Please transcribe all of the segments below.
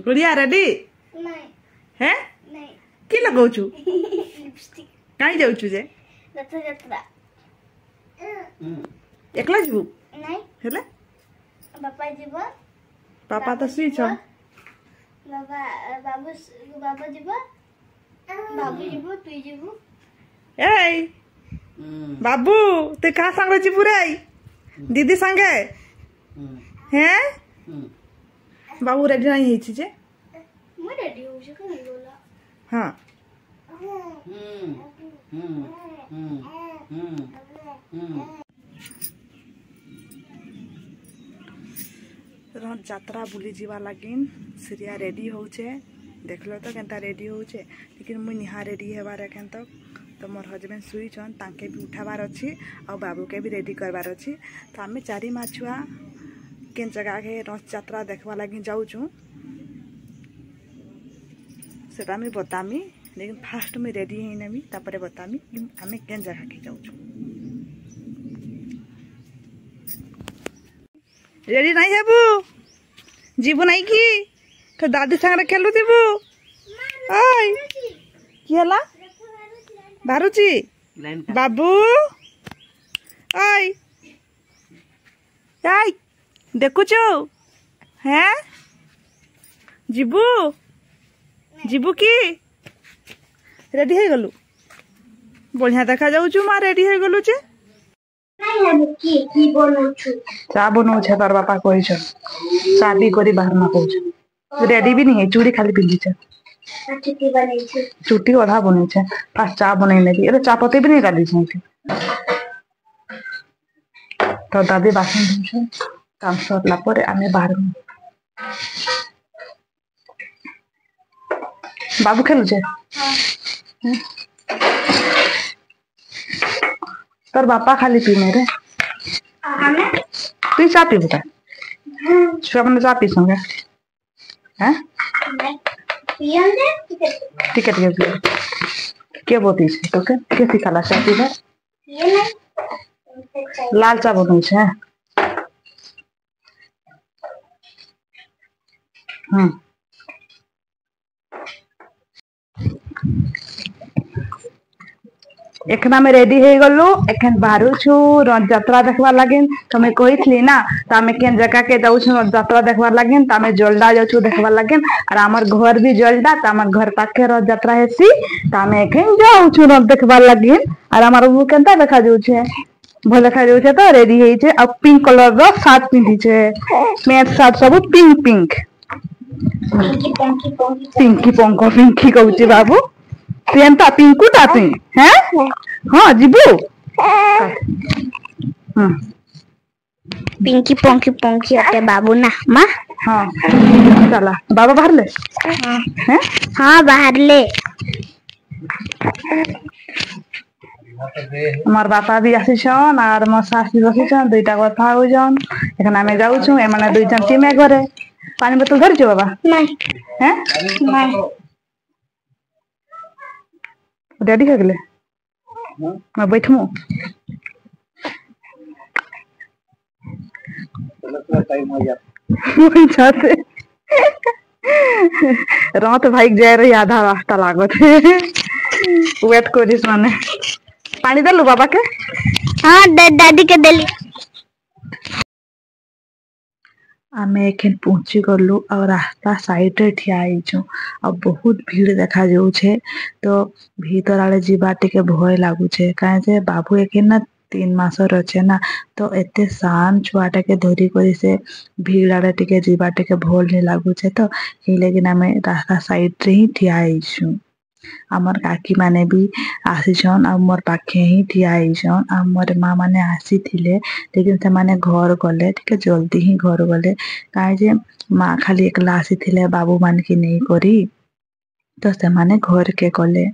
गुड़िया रेडी है कि लगाउछु काई जाउछु जे रथ यात्रा एकला जीवु नहीं हेले बापा जीव पापा तो सुई छ बाबा बाबू बाबा जीव बाबू जीव तू जीव ए बाबू ते का संग जीवु रे दीदी संगे हैं बाबू रेडी नहीं हिची जे मैं रेडी हो छ कहीं बोला हां रथ यात्रा बुली जीवा लगिन सीरिया रेडी होचे देखलो तो केनता रेडी होचे लेकिन मुई निहा रेडी हेबार एखन तक तो मोर हजबैंड सुई छन तांके भी उठाबार अछि आ बाबू के भी रेडी करबार अछि तो आमे चारि माछुआ केन जगह के रथ यात्रा देखबा लागि जाउछु सेटा मी बतामी लेकिन फास्ट में रेडी है नमी तापरे बतामी आमे केन जगह के जाउछु रेडी नहीं हेबू जीवु नहीं की तो दादी संगे खेलु जीवु ओय की हला बारुची बाबू ओय ओय देखुछु हैं जीवु जीवु की रेडी है गलु बढ़िया देखा जाउछु मा रेडी है गलु जे चा बनौ छे तार बापा कहि छ चा भी करी बाहर ना कहू रेडी भी नहीं है चूड़ी खाली पिंदी छ चुटी ओढ़ा बने छे फास्ट चा बनै नेबी अरे चा पत्ती भी नहीं डाली छ तो दादी बासन धुछ काम सरला परे आमे बाहर बाबू खेलु छे तर बापा खाली पीने रे तू चा पी बता छुआ मैंने चा पी संगे हैं टिकट के के बोती छे तो के सिखाला चा पीबा लाल चा बनै छे एखना में रेडी हो गलु एखन बाहर छु रथ यात्रा देखबा लागिन तो मैं कहिथली ना त हमें केन जगह के जाउ छु रथ यात्रा देखबा लागिन त हमें जोलडा जाउ छु देखबा लागिन और हमर घर भी जोलडा त हमर घर पाखे रथ यात्रा हेसी त हमें एखन जाउ छु रथ देखबा लागिन और हमर बबू केनता देखा जाउ छे भल देखा जाउ छे तो रेडी हेई छे अब पिंक कलर रो शर्ट पिंधी छे मैच शर्ट सब पिंक पिंक पिंकी पंको पिंकी कहू छे बाबू पेनता पिंकू ताती हैं हां जीबू पिंकी पंकी पंकी अटे बाबू ना मां हां चला बाबा बाहर ले हैं हां बाहर ले हमार बापा भी आसी छन और मोर सासी बसी छन दुईटा कथा हो जन एखन हमें जाउ छु ए माने दुई जन टीम घरे पानी बोतल धर छ बाबा नहीं हैं नहीं रेडी हो गेले मैं बैठमु जाते रात भाई जाए रही आधा रास्ता लागत वेट करिस माने पानी दलु बाबा के हां दादी के देली आमे एखन पहुंची गलु और रास्ता साइड रे ठिया आइछु अब बहुत भीड़ देखा जाउ छे तो भीतर आले जीवा टिके भय लागु छे काहे जे बाबू एखन ना 3 मासर अच्छे ना तो एते शांत छुआटा के धरी करी से भीड़ आले टिके जीवा टिके भल नहीं लागु छे तो हे लेकिन आमे रास्ता साइड रे ही ठिया आइछु आमर काकी माने भी आसी छन आ मोर पाखे ही ठिया आइछन आ मोर मां माने आसी थिले लेकिन से माने घर गले ठीक जल्दी ही घर गले काहे जे मां खाली एकला आसी थिले बाबू मान के नहीं करी तो से माने घर के गले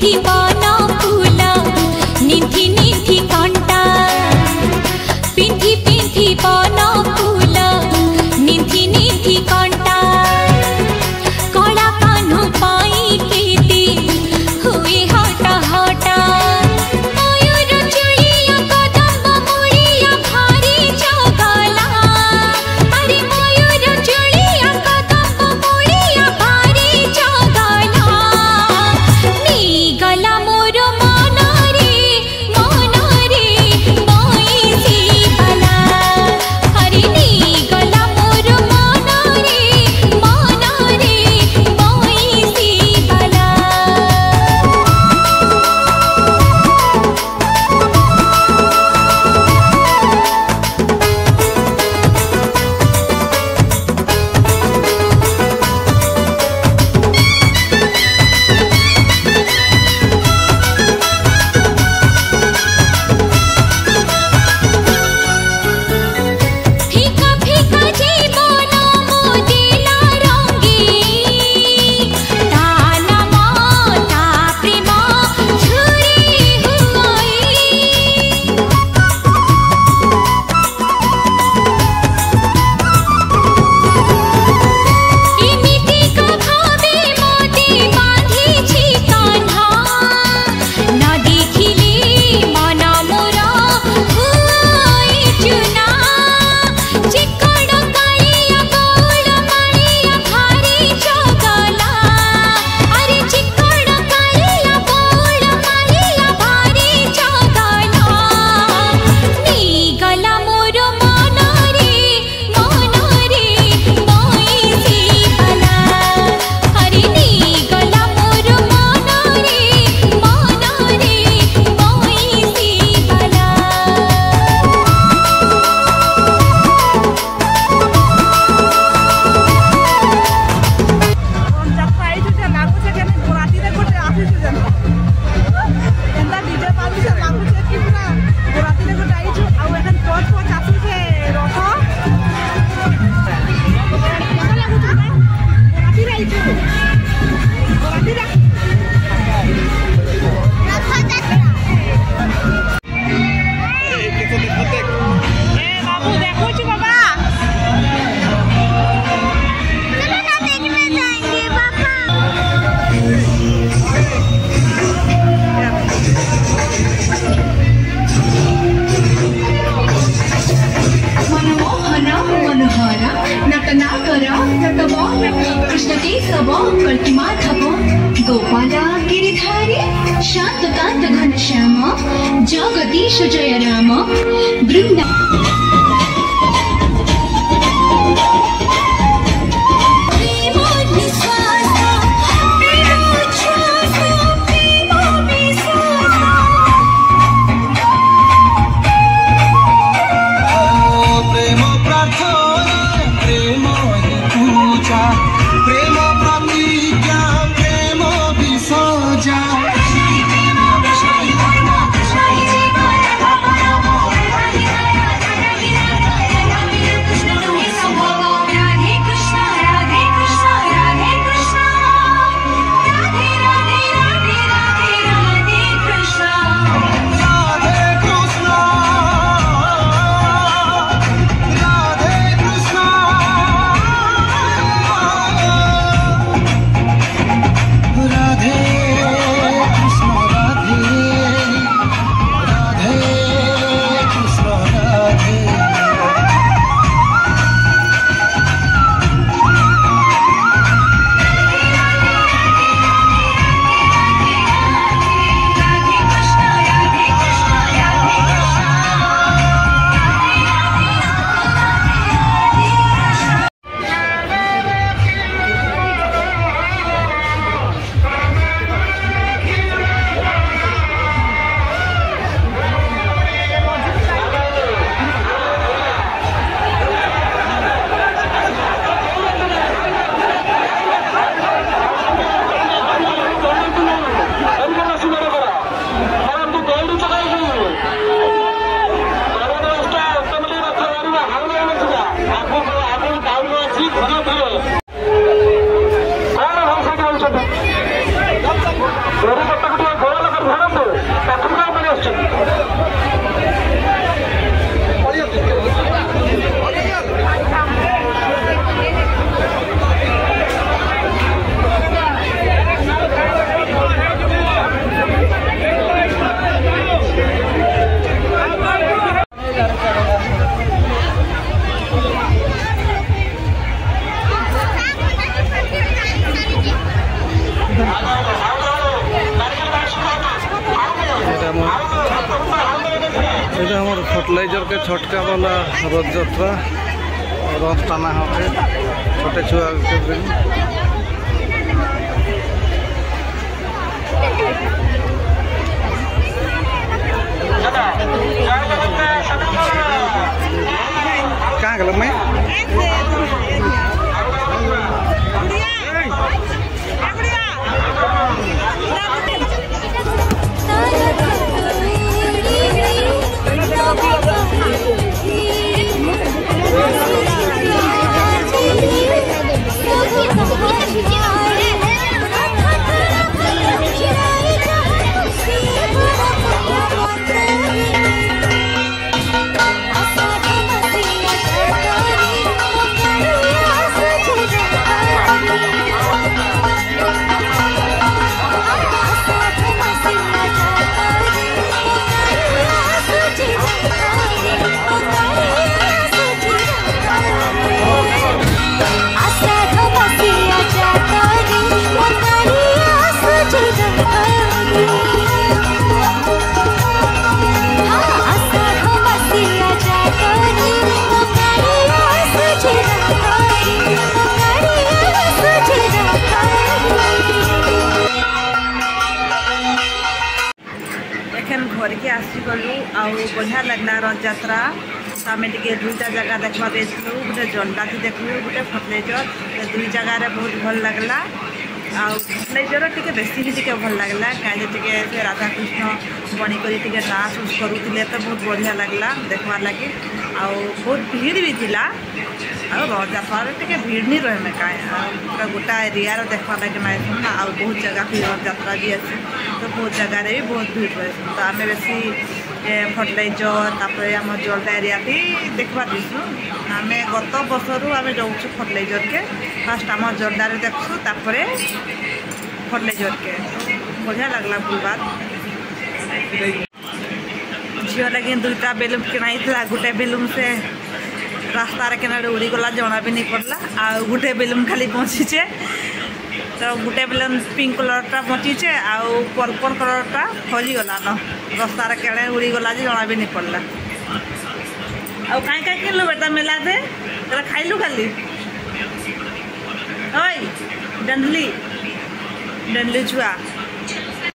निधि पाना फूला निधि निधि कांटा पिंधी पिंधी पाना फूला निधि निधि कांटा कला कान्हू पाई केती हुए हटा हटा मयूर चुड़िया कदम मुड़िया भारी जगला अरे मयूर चुड़िया कदम मुड़िया भारी जगला नी गला मोर मन रे मोईसी भला अरे नी गला मोर मन रे मोईसी भला फीका फीका जीवन मोदिला रंगी ताना माता प्रेम झुरी हुई इमिति कभावे मोते बांधिछि कान्हा न देखिले मन मोर हुई चुना चिकड़ कालिया गोल मालिया भारी जगला अरे चिकड़ कालिया गोल मालिया भारी जगला नी गला मोर मन रे मोईसी भला अरे नी गला मोर मन रे मोईसी भला मनमोहन मनोहर नटनाकर नटवर कृष्णकेशव कल्किमाधव गोपाल गिरिधारी शान्तकान्त घनश्याम जगदीश जय राम वृन्दा प्रेम विश्वास प्रेम उच्छ्वास प्रेम विश्वास प्रेम प्रार्थना प्रेम हि पूजा प्रेम प्रतिज्ञा प्रेम विसर्जा कृष्ण फर्टिलाइजर के छोटका वाला रथ यात्रा रथ टाना होते छोटे छुआ के दिन। कहाँ गल मैं घर के आसी गलु बढ़िया लगला रथ यात्रा आम टे दुईटा जगह देखा देखलु गोटे जलदाती देखलु गोटे फर्टिलाइजर दुई जगार बहुत भल लगला फर्टिलाइजर टे बेसी भी टे भल लगला कहीं टे राधाकृष्ण बणिक डांस उस करुले तो बहुत बढ़िया लगला देखवार लगे बहुत भीड़ भी थिला रथ यात्रा टे भीड़ नहीं रहे कहीं गोटा एरिया देखा लगे ना बहुत जगह भी रथ यात्रा भी अच्छे तो बहुत जगार भी बहुत भीड़ रहे तो आम बेसी फर्टिलाइजर तापर आम जलदा एरिया भी देखा दिसु आम गत बर्षर आम जाऊँ फर्टिलाइजर के फास्ट आम जलदार देखु तापर फर्टिलाइजर के बढ़िया लगला बुलबार झील लगे दुईटा बेलून किनाई गोटे बेलून से रास्तार केनारे उड़ीगला जना भी नहीं पड़ला आ गोटे बेलून खाली पहुँचीचे तो गोटे बेलून पिंक कलरटा पहुँचीचे आउ पर्पल कलरटा हजिगला न रास्तार केड़े उड़ीगला जना भी नहीं पड़ला आ कहीं कहीं किनलु बेटा मेला दे तेरा खाइलु खाली ओई डंडली डंडली छुआ